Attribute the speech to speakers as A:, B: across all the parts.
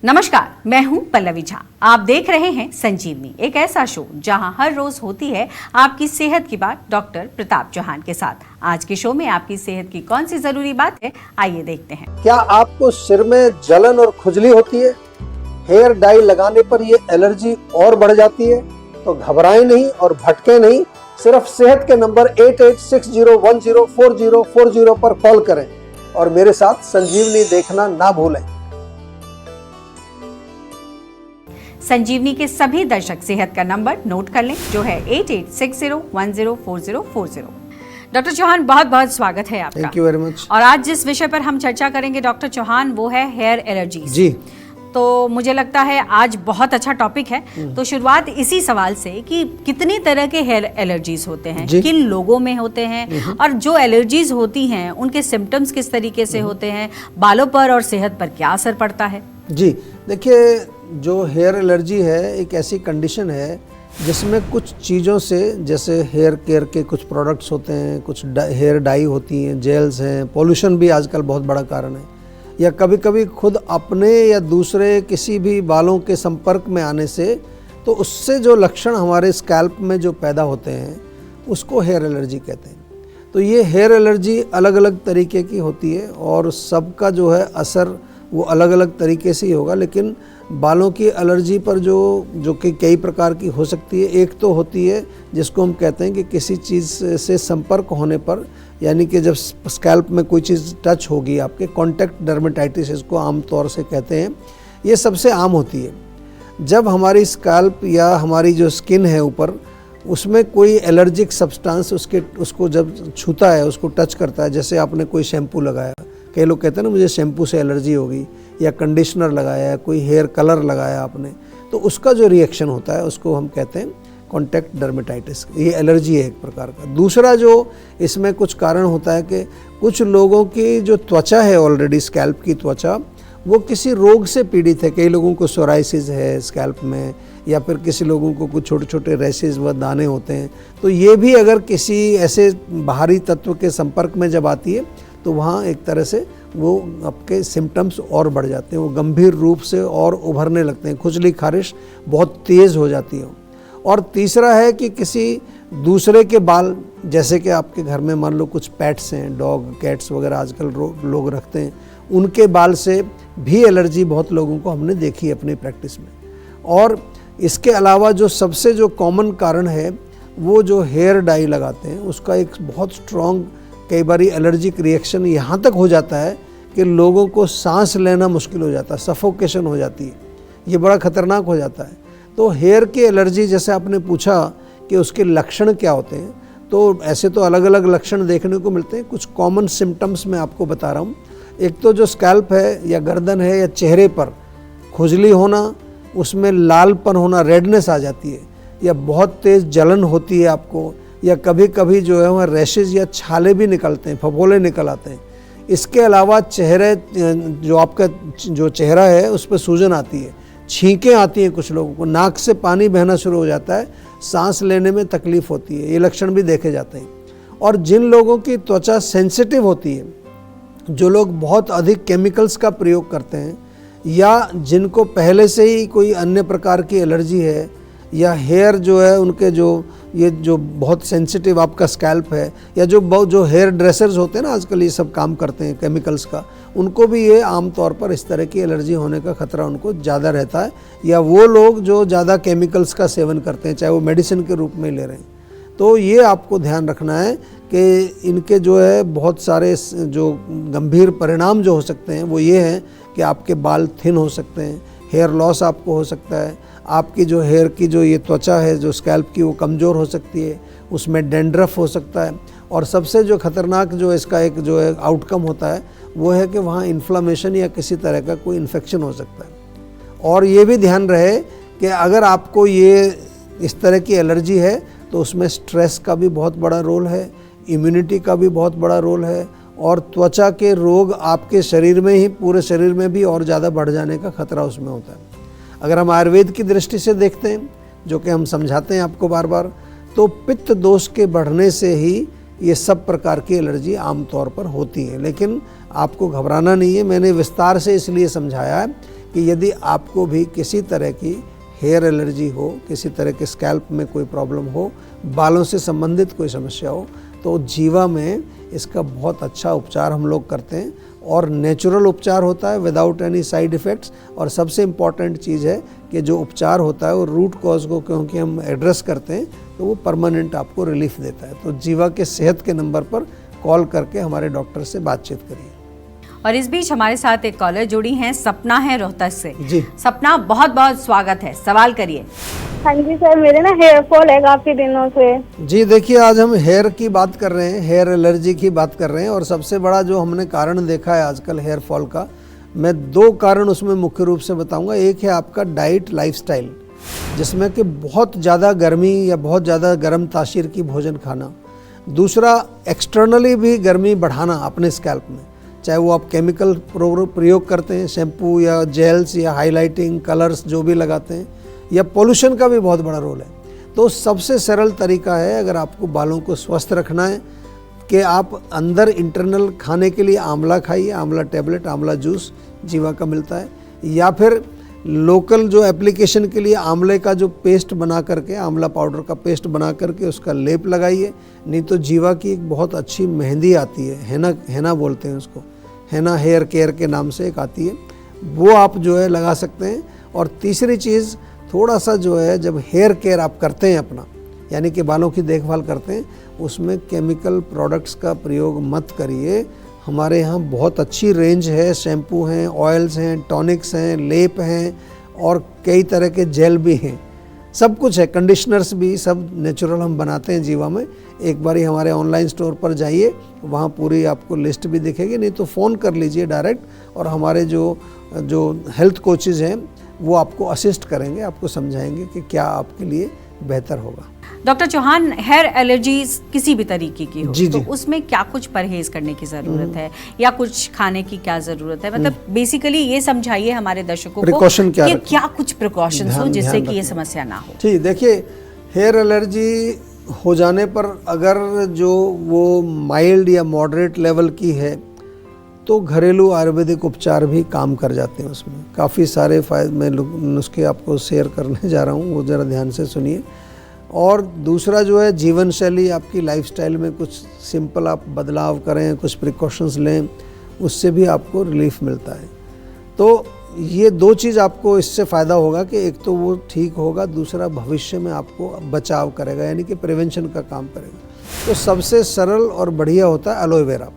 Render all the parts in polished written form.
A: नमस्कार, मैं हूं पल्लवी झा। आप देख रहे हैं संजीवनी, एक ऐसा शो जहां हर रोज होती है आपकी सेहत की बात डॉक्टर प्रताप चौहान के साथ। आज के शो में आपकी सेहत की कौन सी जरूरी बात है, आइए देखते हैं।
B: क्या आपको सिर में जलन और खुजली होती है? हेयर डाई लगाने पर ये एलर्जी और बढ़ जाती है? तो घबराएं नहीं और भटके नहीं, सिर्फ सेहत के नंबर 8860104040 पर कॉल करें और मेरे साथ संजीवनी देखना ना भूलें।
A: संजीवनी के सभी दर्शक सेहत का नंबर नोट कर लें, जो है 8860104040। डॉक्टर चौहान, बहुत बहुत स्वागत है आपका।
B: Thank you very much.
A: और आज जिस विषय पर हम चर्चा करेंगे डॉक्टर चौहान, वो है हेयर एलर्जी
B: जी।
A: तो मुझे लगता है आज बहुत अच्छा टॉपिक है। तो शुरुआत इसी सवाल से कि कितनी तरह के हेयर एलर्जीज होते हैं, किन लोगों में होते हैं, और जो एलर्जीज होती हैं उनके सिम्टम्स किस तरीके से होते हैं, बालों पर और सेहत पर क्या असर पड़ता है?
B: जी देखिए, जो हेयर एलर्जी है एक ऐसी कंडीशन है जिसमें कुछ चीज़ों से, जैसे हेयर केयर के कुछ प्रोडक्ट्स होते हैं, कुछ हेयर डाई होती हैं, जेल्स हैं, पोल्यूशन भी आजकल बहुत बड़ा कारण है, या कभी कभी खुद अपने या दूसरे किसी भी बालों के संपर्क में आने से, तो उससे जो लक्षण हमारे स्कैल्प में जो पैदा होते हैं उसको हेयर एलर्जी कहते हैं। तो ये हेयर एलर्जी अलग अलग तरीके की होती है और सबका जो है असर वो अलग अलग तरीके से ही होगा, लेकिन बालों की एलर्जी पर जो कि कई प्रकार की हो सकती है। एक तो होती है जिसको हम कहते हैं कि किसी चीज़ से संपर्क होने पर, यानी कि जब स्कैल्प में कोई चीज़ टच होगी आपके, कॉन्टैक्ट डर्मेटाइटिस इसको आमतौर से कहते हैं। ये सबसे आम होती है जब हमारी स्कैल्प या हमारी जो स्किन है ऊपर, उसमें कोई एलर्जिक सब्सटेंस उसको जब छूता है, उसको टच करता है। जैसे आपने कोई शैम्पू लगाया, कई लोग कहते हैं ना मुझे शैम्पू से एलर्जी होगी, या कंडीशनर लगाया, कोई हेयर कलर लगाया आपने, तो उसका जो रिएक्शन होता है उसको हम कहते हैं कॉन्टैक्ट डर्मेटाइटिस। ये एलर्जी है एक प्रकार का। दूसरा जो इसमें कुछ कारण होता है कि कुछ लोगों की जो त्वचा है, ऑलरेडी स्कैल्प की त्वचा, वो किसी रोग से पीड़ित है। कई लोगों को सोराइसिस है स्कैल्प में, या फिर किसी लोगों को कुछ छोटे छोटे रैशेज व दाने होते हैं। तो ये भी अगर किसी ऐसे बाहरी तत्व के संपर्क में जब आती है तो वहाँ एक तरह से वो आपके सिम्टम्स और बढ़ जाते हैं, वो गंभीर रूप से और उभरने लगते हैं, खुजली खारिश बहुत तेज़ हो जाती है। और तीसरा है कि किसी दूसरे के बाल, जैसे कि आपके घर में मान लो कुछ पेट्स हैं, डॉग कैट्स वगैरह आजकल लोग रखते हैं, उनके बाल से भी एलर्जी बहुत लोगों को हमने देखी है अपनी प्रैक्टिस में। और इसके अलावा जो सबसे जो कॉमन कारण है वो जो हेयर डाई लगाते हैं, उसका एक बहुत स्ट्रॉन्ग कई बार एलर्जिक रिएक्शन यहाँ तक हो जाता है कि लोगों को सांस लेना मुश्किल हो जाता है, सफोकेशन हो जाती है, ये बड़ा खतरनाक हो जाता है। तो हेयर की एलर्जी, जैसे आपने पूछा कि उसके लक्षण क्या होते हैं, तो ऐसे तो अलग अलग लक्षण देखने को मिलते हैं। कुछ कॉमन सिम्टम्स मैं आपको बता रहा हूँ। एक तो जो स्कैल्प है या गर्दन है या चेहरे पर खुजली होना, उसमें लालपन होना, रेडनेस आ जाती है, या बहुत तेज़ जलन होती है आपको, या कभी कभी जो है वहाँ रैशेज या छाले भी निकलते हैं, फफोले निकल आते हैं। इसके अलावा चेहरे, जो आपका जो चेहरा है उस पर सूजन आती है, छींकें आती हैं, कुछ लोगों को नाक से पानी बहना शुरू हो जाता है, सांस लेने में तकलीफ होती है, ये लक्षण भी देखे जाते हैं। और जिन लोगों की त्वचा सेंसिटिव होती है, जो लोग बहुत अधिक केमिकल्स का प्रयोग करते हैं, या जिनको पहले से ही कोई अन्य प्रकार की एलर्जी है, या हेयर जो है उनके ये जो बहुत सेंसिटिव आपका स्कैल्प है, या जो हेयर ड्रेसर्स होते हैं ना आजकल, ये सब काम करते हैं केमिकल्स का, उनको भी ये आमतौर पर इस तरह की एलर्जी होने का खतरा उनको ज़्यादा रहता है। या वो लोग जो ज़्यादा केमिकल्स का सेवन करते हैं, चाहे वो मेडिसिन के रूप में ले रहे हैं, तो ये आपको ध्यान रखना है कि इनके जो है बहुत सारे जो गंभीर परिणाम जो हो सकते हैं वो ये हैं कि आपके बाल थिन हो सकते हैं, हेयर लॉस आपको हो सकता है, आपकी जो हेयर की जो ये त्वचा है जो स्कैल्प की, वो कमज़ोर हो सकती है, उसमें डैंड्रफ हो सकता है। और सबसे जो खतरनाक जो इसका एक जो है आउटकम होता है वो है कि वहाँ इन्फ्लामेशन या किसी तरह का कोई इन्फेक्शन हो सकता है। और ये भी ध्यान रहे कि अगर आपको ये इस तरह की एलर्जी है तो उसमें स्ट्रेस का भी बहुत बड़ा रोल है, इम्यूनिटी का भी बहुत बड़ा रोल है, और त्वचा के रोग आपके शरीर में ही, पूरे शरीर में भी और ज़्यादा बढ़ जाने का खतरा उसमें होता है। अगर हम आयुर्वेद की दृष्टि से देखते हैं, जो कि हम समझाते हैं आपको बार बार, तो पित्त दोष के बढ़ने से ही ये सब प्रकार की एलर्जी आमतौर पर होती है। लेकिन आपको घबराना नहीं है, मैंने विस्तार से इसलिए समझाया है कि यदि आपको भी किसी तरह की हेयर एलर्जी हो, किसी तरह के स्कैल्प में कोई प्रॉब्लम हो, बालों से संबंधित कोई समस्या हो, तो जीवा में इसका बहुत अच्छा उपचार हम लोग करते हैं और नेचुरल उपचार होता है विदाउट एनी साइड इफ़ेक्ट्स। और सबसे इम्पॉर्टेंट चीज़ है कि जो उपचार होता है वो रूट कॉज को क्योंकि हम एड्रेस करते हैं तो वो परमानेंट आपको रिलीफ देता है। तो जीवा के सेहत के नंबर पर कॉल करके हमारे डॉक्टर से बातचीत करिए।
A: और इस बीच हमारे साथ एक कॉलर जुड़ी हैं, सपना है रोहतक से।
B: जी
A: सपना, बहुत बहुत स्वागत है, सवाल करिए।
C: हाँ जी सर, मेरे ना हेयर फॉल है काफी दिनों से।
B: जी देखिए, आज हम हेयर की बात कर रहे हैं, हेयर एलर्जी की बात कर रहे हैं। और सबसे बड़ा जो हमने कारण देखा है आजकल हेयर फॉल का, मैं 2 कारण उसमें मुख्य रूप से बताऊंगा। एक है आपका डाइट लाइफस्टाइल, जिसमें कि बहुत ज़्यादा गर्मी या बहुत ज़्यादा गर्म तासीर की भोजन खाना। दूसरा, एक्सटर्नली भी गर्मी बढ़ाना अपने स्कैल्प में, चाहे वो आप केमिकल प्रयोग करते हैं, शैम्पू या जेल्स या हाइलाइटिंग कलर्स जो भी लगाते हैं, या पोल्यूशन का भी बहुत बड़ा रोल है। तो सबसे सरल तरीका है, अगर आपको बालों को स्वस्थ रखना है, कि आप अंदर इंटरनल खाने के लिए आंवला खाइए, आंवला टैबलेट, आंवला जूस जीवा का मिलता है, या फिर लोकल जो एप्लीकेशन के लिए आंवले का जो पेस्ट बना करके, आंवला पाउडर का पेस्ट बना करके उसका लेप लगाइए। नहीं तो जीवा की एक बहुत अच्छी मेहंदी आती है, हेना बोलते हैं उसको, हेना हेयर केयर के नाम से एक आती है, वो आप जो है लगा सकते हैं। और तीसरी चीज़, थोड़ा सा जो है जब हेयर केयर आप करते हैं अपना, यानी कि बालों की देखभाल करते हैं, उसमें केमिकल प्रोडक्ट्स का प्रयोग मत करिए। हमारे यहाँ बहुत अच्छी रेंज है, शैम्पू हैं, ऑयल्स हैं, टॉनिक्स हैं, लेप हैं और कई तरह के जेल भी हैं, सब कुछ है, कंडीशनर्स भी, सब नेचुरल हम बनाते हैं जीवा में। एक बारी हमारे ऑनलाइन स्टोर पर जाइए, वहाँ पूरी आपको लिस्ट भी दिखेगी, नहीं तो फ़ोन कर लीजिए डायरेक्ट, और हमारे जो हेल्थ कोचेज़ हैं वो आपको असिस्ट करेंगे, आपको समझाएंगे कि क्या आपके लिए बेहतर होगा।
A: डॉक्टर चौहान, हेयर एलर्जी किसी भी तरीके की हो,
B: जी,
A: तो
B: जी।
A: उसमें क्या कुछ परहेज करने की ज़रूरत है या कुछ खाने की क्या ज़रूरत है? मतलब बेसिकली ये समझाइए हमारे दर्शकों को
B: Precaution क्या
A: कि
B: रखें?
A: क्या कुछ प्रिकॉशंस हो
B: ध्यान
A: जिससे कि ये
B: रखें।
A: समस्या ना हो।
B: ठीक, देखिए, हेयर एलर्जी हो जाने पर अगर जो वो माइल्ड या मॉडरेट लेवल की है, तो घरेलू आयुर्वेदिक उपचार भी काम कर जाते हैं। उसमें काफ़ी सारे फायदे, मैं नुस्खे आपको शेयर करने जा रहा हूँ, वो ज़रा ध्यान से सुनिए। और दूसरा जो है, जीवन शैली, आपकी लाइफस्टाइल में कुछ सिंपल आप बदलाव करें, कुछ प्रिकॉशंस लें, उससे भी आपको रिलीफ मिलता है। तो ये 2 चीज़ आपको इससे फ़ायदा होगा कि एक तो वो ठीक होगा, दूसरा भविष्य में आपको बचाव करेगा, यानी कि प्रिवेंशन का काम करेगा। तो सबसे सरल और बढ़िया होता है एलोवेरा।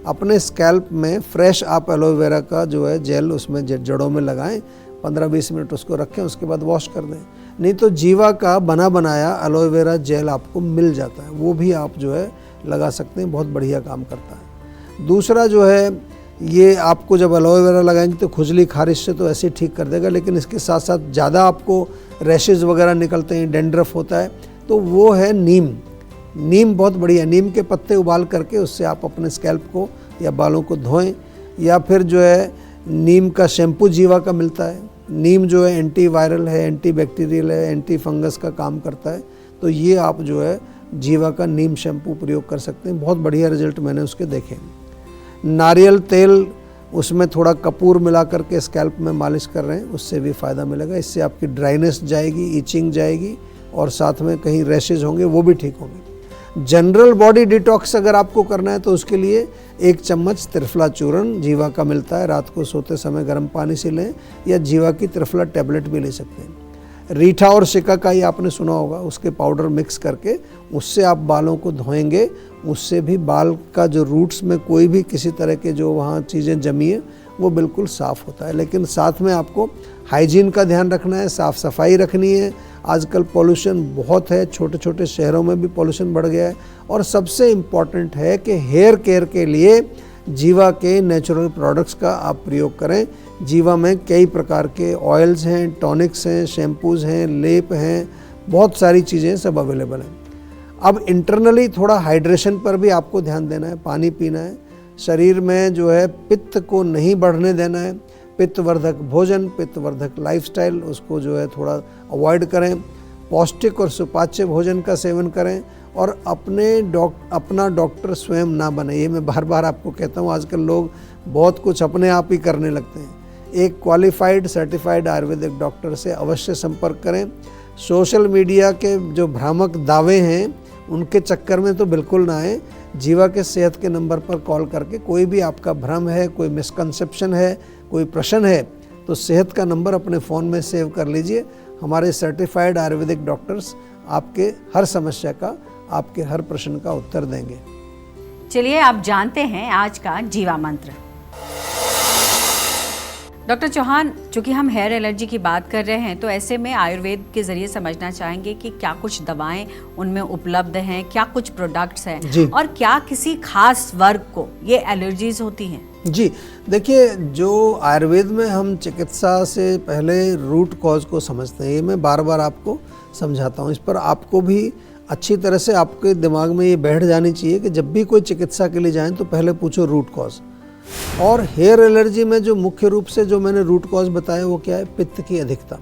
B: अपने स्कैल्प में फ्रेश आप एलोवेरा का जो है जेल उसमें जड़ों में लगाएं, 15-20 मिनट उसको रखें, उसके बाद वॉश कर दें। नहीं तो जीवा का बना बनाया एलोवेरा जेल आपको मिल जाता है, वो भी आप जो है लगा सकते हैं, बहुत बढ़िया काम करता है। दूसरा जो है, ये आपको जब एलोवेरा लगाएंगे तो खुजली खारिश से तो ऐसे ही ठीक कर देगा, लेकिन इसके साथ साथ ज़्यादा आपको रैशेज़ वगैरह निकलते हैं, डेंड्रफ होता है, तो वो है नीम। नीम बहुत बढ़िया, नीम के पत्ते उबाल करके उससे आप अपने स्कैल्प को या बालों को धोएं, या फिर जो है नीम का शैम्पू जीवा का मिलता है। नीम जो है एंटी वायरल है, एंटी बैक्टीरियल है, एंटी फंगस का काम करता है, तो ये आप जो है जीवा का नीम शैम्पू प्रयोग कर सकते हैं, बहुत बढ़िया रिजल्ट मैंने उसके देखे। नारियल तेल, उसमें थोड़ा कपूर मिला करके स्कैल्प में मालिश कर रहे हैं, उससे भी फ़ायदा मिलेगा। इससे आपकी ड्राइनेस जाएगी, ईचिंग जाएगी, और साथ में कहीं रैशेज होंगे वो भी ठीक होंगे। जनरल बॉडी डिटॉक्स अगर आपको करना है तो उसके लिए 1 चम्मच त्रिफला चूर्ण जीवा का मिलता है, रात को सोते समय गर्म पानी से लें, या जीवा की त्रिफला टैबलेट भी ले सकते हैं। रीठा और शिकाकाई आपने सुना होगा, उसके पाउडर मिक्स करके उससे आप बालों को धोएंगे, उससे भी बाल का जो रूट्स में कोई भी किसी तरह के जो वहाँ चीज़ें जमी है वो बिल्कुल साफ़ होता है। लेकिन साथ में आपको हाइजीन का ध्यान रखना है, साफ़ सफाई रखनी है। आजकल पॉल्यूशन बहुत है, छोटे छोटे शहरों में भी पॉल्यूशन बढ़ गया है। और सबसे इम्पॉर्टेंट है कि हेयर केयर के लिए जीवा के नेचुरल प्रोडक्ट्स का आप प्रयोग करें। जीवा में कई प्रकार के ऑयल्स हैं, टॉनिक्स हैं, शैम्पूज़ हैं, लेप हैं, बहुत सारी चीज़ें सब अवेलेबल हैं। अब इंटरनली थोड़ा हाइड्रेशन पर भी आपको ध्यान देना है, पानी पीना है, शरीर में जो है पित्त को नहीं बढ़ने देना है। पित्तवर्धक भोजन, पित्तवर्धक लाइफस्टाइल, उसको जो है थोड़ा अवॉइड करें। पौष्टिक और सुपाच्य भोजन का सेवन करें, और अपना डॉक्टर स्वयं ना बने। ये मैं बार बार आपको कहता हूँ, आजकल लोग बहुत कुछ अपने आप ही करने लगते हैं। एक क्वालिफाइड सर्टिफाइड आयुर्वेदिक डॉक्टर से अवश्य संपर्क करें। सोशल मीडिया के जो भ्रामक दावे हैं उनके चक्कर में तो बिल्कुल ना आए। जीवा के सेहत के नंबर पर कॉल करके कोई भी आपका भ्रम है, कोई मिसकंसेप्शन है, कोई प्रश्न है, तो सेहत का नंबर अपने फ़ोन में सेव कर लीजिए। हमारे सर्टिफाइड आयुर्वेदिक डॉक्टर्स आपके हर समस्या का, आपके हर प्रश्न का उत्तर देंगे।
A: चलिए आप जानते हैं आज का जीवा मंत्र। डॉक्टर चौहान, चूंकि हम हेयर एलर्जी की बात कर रहे हैं तो ऐसे में आयुर्वेद के जरिए समझना चाहेंगे कि क्या कुछ दवाएं उनमें उपलब्ध हैं, क्या कुछ प्रोडक्ट्स हैं और क्या किसी खास वर्ग को ये एलर्जीज होती हैं?
B: जी देखिए, जो आयुर्वेद में हम चिकित्सा से पहले रूट कॉज को समझते हैं, ये मैं बार बार आपको समझाता हूँ। इस पर आपको भी अच्छी तरह से आपके दिमाग में ये बैठ जानी चाहिए कि जब भी कोई चिकित्सा के लिए जाएं तो पहले पूछो रूट कॉज। और हेयर एलर्जी में जो मुख्य रूप से जो मैंने रूट कॉज बताया वो क्या है? पित्त की अधिकता।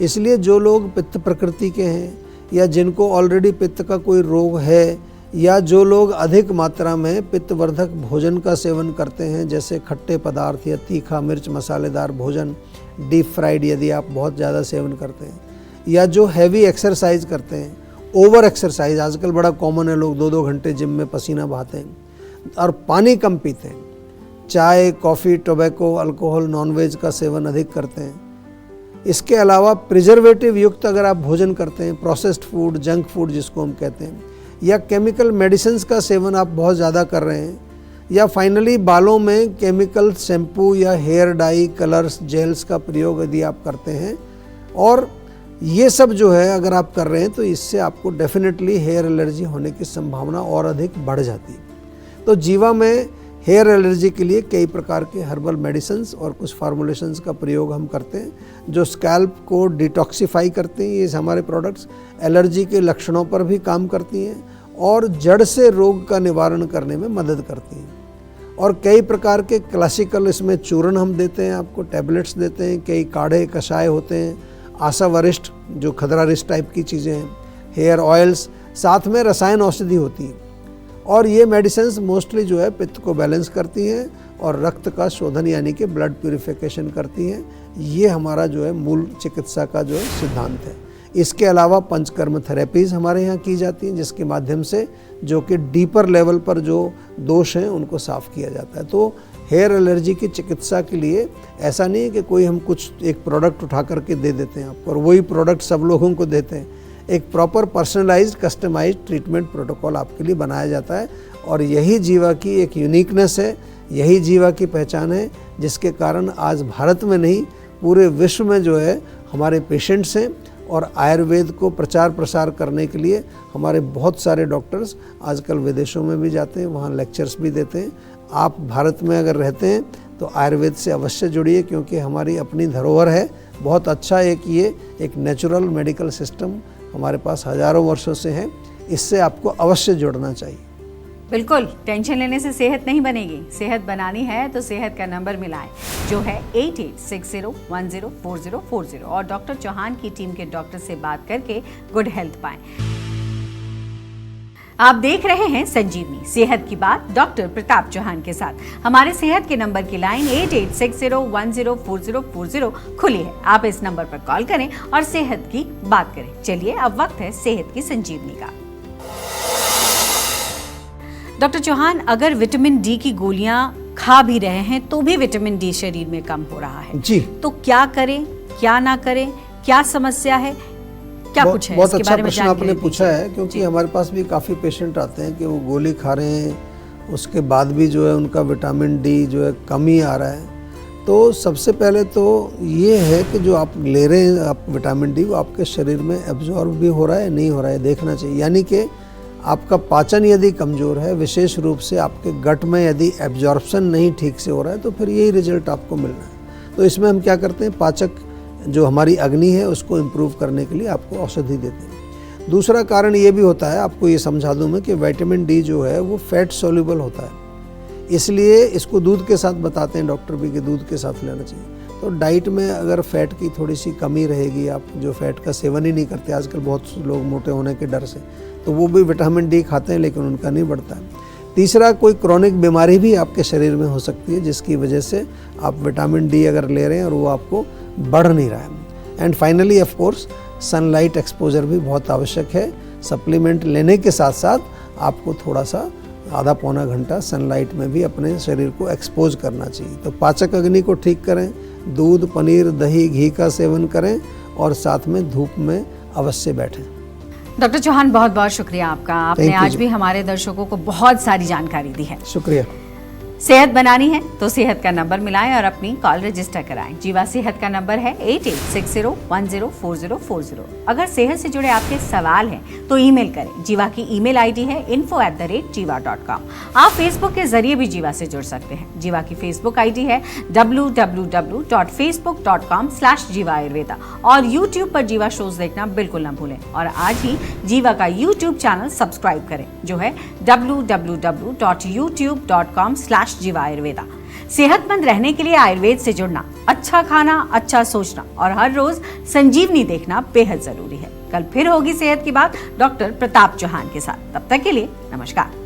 B: इसलिए जो लोग पित्त प्रकृति के हैं या जिनको ऑलरेडी पित्त का कोई रोग है या जो लोग अधिक मात्रा में पित्तवर्धक भोजन का सेवन करते हैं, जैसे खट्टे पदार्थ या तीखा मिर्च मसालेदार भोजन, डीप फ्राइड यदि आप बहुत ज़्यादा सेवन करते हैं, या जो हैवी एक्सरसाइज करते हैं, ओवर एक्सरसाइज आजकल बड़ा कॉमन है, लोग 2-2 घंटे जिम में पसीना बहाते हैं और पानी कम पीते हैं, चाय, कॉफ़ी, टोबैको, अल्कोहल, नॉनवेज का सेवन अधिक करते हैं। इसके अलावा प्रिजर्वेटिव युक्त अगर आप भोजन करते हैं, प्रोसेस्ड फूड, जंक फूड जिसको हम कहते हैं, या केमिकल मेडिसिन्स का सेवन आप बहुत ज़्यादा कर रहे हैं, या फाइनली बालों में केमिकल शैम्पू या हेयर डाई, कलर्स, जेल्स का प्रयोग यदि आप करते हैं, और ये सब जो है अगर आप कर रहे हैं तो इससे आपको डेफिनेटली हेयर एलर्जी होने की संभावना और अधिक बढ़ जाती है। तो जीवा में हेयर एलर्जी के लिए कई प्रकार के हर्बल मेडिसिन्स और कुछ फार्मूलेशंस का प्रयोग हम करते हैं जो स्कैल्प को डिटॉक्सिफाई करते हैं। ये हमारे प्रोडक्ट्स एलर्जी के लक्षणों पर भी काम करती हैं और जड़ से रोग का निवारण करने में मदद करती हैं। और कई प्रकार के क्लासिकल इसमें चूर्ण हम देते हैं, आपको टैबलेट्स देते हैं, कई काढ़े कषाय होते हैं, आशा वरिष्ठ जो खदरा रिष्ट टाइप की चीज़ें हैं, हेयर ऑयल्स, साथ में रसायन औषधि होती है। और ये मेडिसिन्स मोस्टली जो है पित्त को बैलेंस करती हैं और रक्त का शोधन यानी कि ब्लड प्यूरिफिकेशन करती हैं। ये हमारा जो है मूल चिकित्सा का जो है सिद्धांत है। इसके अलावा पंचकर्म थेरेपीज़ हमारे यहाँ की जाती हैं जिसके माध्यम से जो कि डीपर लेवल पर जो दोष हैं उनको साफ़ किया जाता है। तो हेयर एलर्जी की चिकित्सा के लिए ऐसा नहीं है कि कोई हम कुछ एक प्रोडक्ट उठा करके दे देते हैं आपको और वही प्रोडक्ट सब लोगों को देते हैं। एक proper personalized customized treatment protocol आपके लिए बनाया जाता है और यही जीवा की एक यूनिकनेस है, यही जीवा की पहचान है, जिसके कारण आज भारत में नहीं पूरे विश्व में जो है हमारे पेशेंट्स हैं। और आयुर्वेद को प्रचार प्रसार करने के लिए हमारे बहुत सारे डॉक्टर्स आजकल विदेशों में भी जाते हैं, वहाँ लेक्चर्स भी देते हैं। आप भारत में अगर रहते हैं तो आयुर्वेद से अवश्य जुड़िए क्योंकि हमारी अपनी धरोहर है। बहुत अच्छा एक नेचुरल मेडिकल सिस्टम हमारे पास हजारों वर्षों से है, इससे आपको अवश्य जुड़ना चाहिए।
A: बिल्कुल, टेंशन लेने से सेहत नहीं बनेगी। सेहत बनानी है तो सेहत का नंबर मिलाएं जो है 8860104040 और डॉक्टर चौहान की टीम के डॉक्टर से बात करके गुड हेल्थ पाएं। आप देख रहे हैं संजीवनी सेहत की बात डॉक्टर प्रताप चौहान के साथ। हमारे सेहत के नंबर की लाइन 8860104040 खुली है। आप इस नंबर पर कॉल करें और सेहत की बात करें। चलिए अब वक्त है सेहत की संजीवनी का। डॉक्टर चौहान, अगर विटामिन डी की गोलियां खा भी रहे हैं तो भी विटामिन डी शरीर में कम हो रहा है
B: जी,
A: तो क्या करें, क्या ना करें, क्या समस्या है, क्या कुछ है?
B: बहुत अच्छा प्रश्न आपने पूछा है क्योंकि हमारे पास भी काफ़ी पेशेंट आते हैं कि वो गोली खा रहे हैं, उसके बाद भी जो है उनका विटामिन डी जो है कम ही आ रहा है। तो सबसे पहले तो ये है कि जो आप ले रहे हैं आप विटामिन डी, वो आपके शरीर में एब्जॉर्ब भी हो रहा है नहीं हो रहा है देखना चाहिए। यानी कि आपका पाचन यदि कमज़ोर है, विशेष रूप से आपके गट में यदि एब्जॉर्प्शन नहीं ठीक से हो रहा है तो फिर यही रिजल्ट आपको मिलना है। तो इसमें हम क्या करते हैं, पाचक जो हमारी अग्नि है उसको इम्प्रूव करने के लिए आपको औषधि देते हैं। दूसरा कारण ये भी होता है, आपको ये समझा दूं मैं कि विटामिन डी जो है वो फैट सोल्यूबल होता है, इसलिए इसको दूध के साथ बताते हैं डॉक्टर भी कि दूध के साथ लेना चाहिए। तो डाइट में अगर फैट की थोड़ी सी कमी रहेगी, आप जो फैट का सेवन ही नहीं करते, आजकल बहुत लोग मोटे होने के डर से, तो वो भी विटामिन डी खाते हैं लेकिन उनका नहीं बढ़ता है। तीसरा, कोई क्रॉनिक बीमारी भी आपके शरीर में हो सकती है जिसकी वजह से आप विटामिन डी अगर ले रहे हैं और वो आपको बढ़ नहीं रहा है। And finally of course sunlight exposure भी बहुत आवश्यक है। सप्लीमेंट लेने के साथ साथ आपको थोड़ा सा आधा पौना घंटा सनलाइट में भी अपने शरीर को एक्सपोज करना चाहिए। तो पाचक अग्नि को ठीक करें, दूध, पनीर, दही, घी का सेवन करें और साथ में धूप में अवश्य बैठें।
A: डॉक्टर चौहान, बहुत बहुत शुक्रिया आपका। आपने आज भी हमारे दर्शकों को बहुत सारी जानकारी दी है।
B: शुक्रिया।
A: सेहत बनानी है तो सेहत का नंबर मिलाएं और अपनी कॉल रजिस्टर कराएं। जीवा सेहत का नंबर है 8860104040। अगर सेहत से जुड़े आपके सवाल हैं तो ईमेल करें। जीवा की ईमेल आईडी है info@jiva.com। आप फेसबुक के जरिए भी जीवा से जुड़ सकते हैं। जीवा की फेसबुक आईडी है www.facebook.com/jiva ayurveda और यूट्यूब पर जीवा शोज देखना बिल्कुल न भूलें। और आज ही जीवा का यूट्यूब चैनल सब्सक्राइब करें जो है www.youtube.com/jiva ayurveda। सेहतमंद रहने के लिए आयुर्वेद से जुड़ना, अच्छा खाना, अच्छा सोचना और हर रोज संजीवनी देखना बेहद जरूरी है। कल फिर होगी सेहत की बात डॉक्टर प्रताप चौहान के साथ। तब तक के लिए नमस्कार।